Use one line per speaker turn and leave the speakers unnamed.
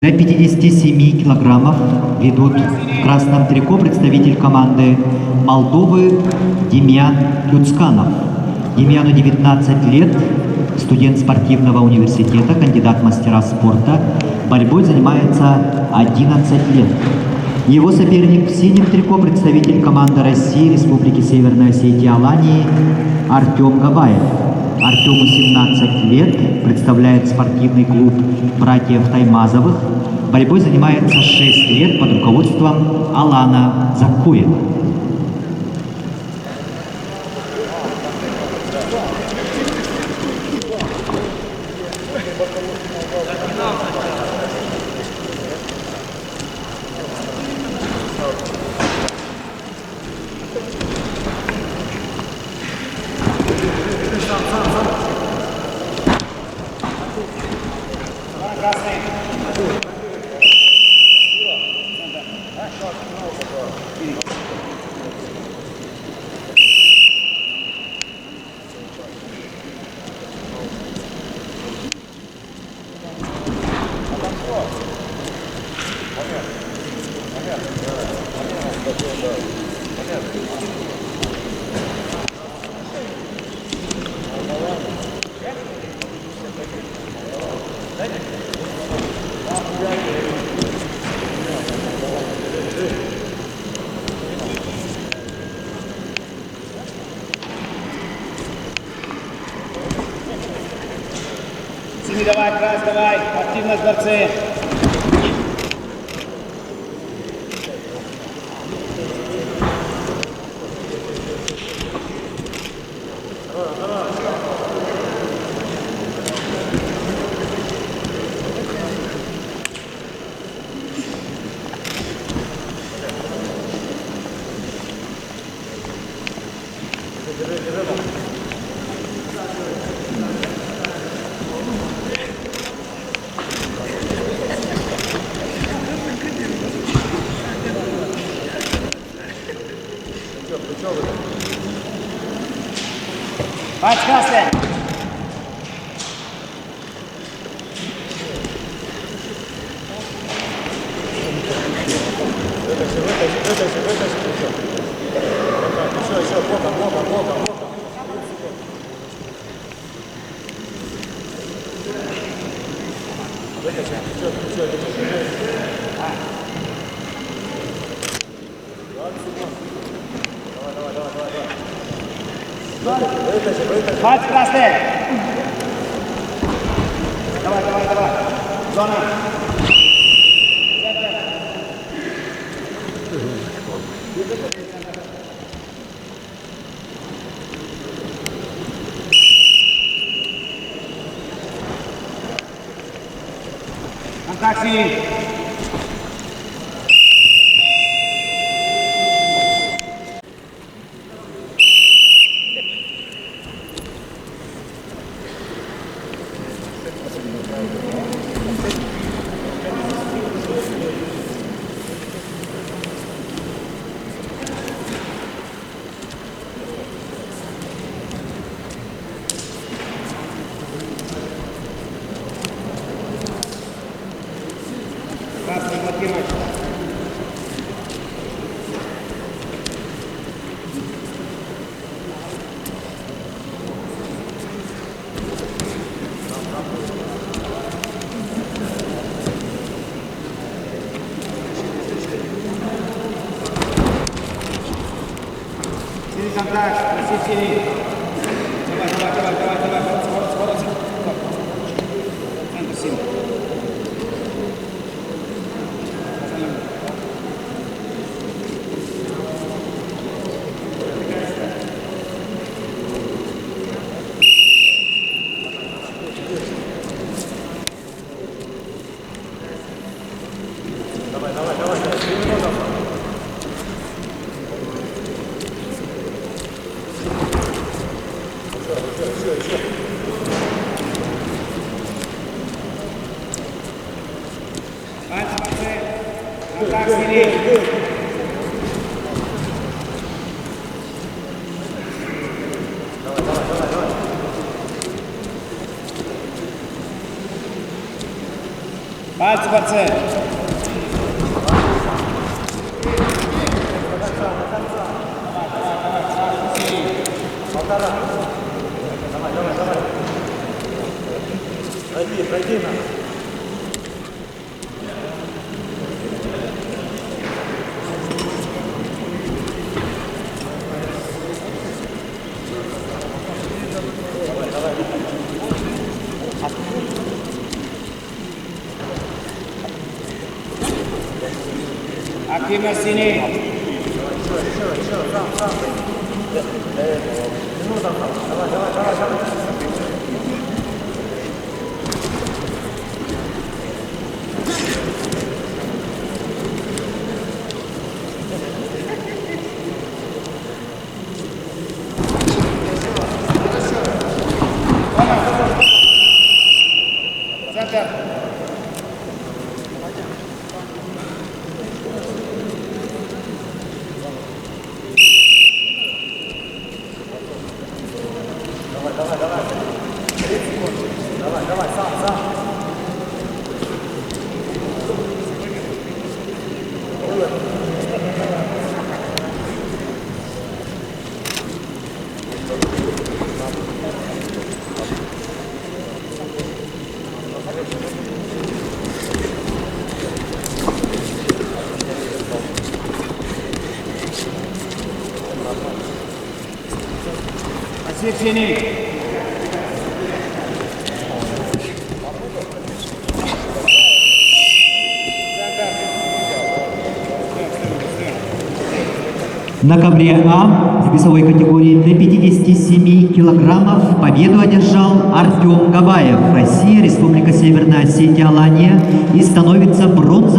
До 57 килограммов ведут в красном трико представитель команды Молдовы Демьян Люцканов. Демьяну 19 лет, студент спортивного университета, кандидат в мастера спорта. Борьбой занимается 11 лет. Его соперник в синем трико представитель команды России, Республики Северной Осетии, Алании Артем Габаев. Артему 17 лет, представляет спортивный клуб братьев Таймазовых. Борьбой занимается 6 лет под руководством Алана Закуева.
Давай, Крас, давай, активность борцы. Бач, Красный! Бач, Красный! Давай, давай, давай! Зона! Контакт синий! Красный, блокируй. Синий контакт, проси синий. Давай, давай, давай, давай, давай, скоро. Центр синий. Контакт синий. Бач, спортсмен. Активно синий. Центр. Освещение.
На ковре А в весовой категории до 57 килограммов победу одержал Артем Габаев, Россия, Республика Северная Осетия, Алания, и становится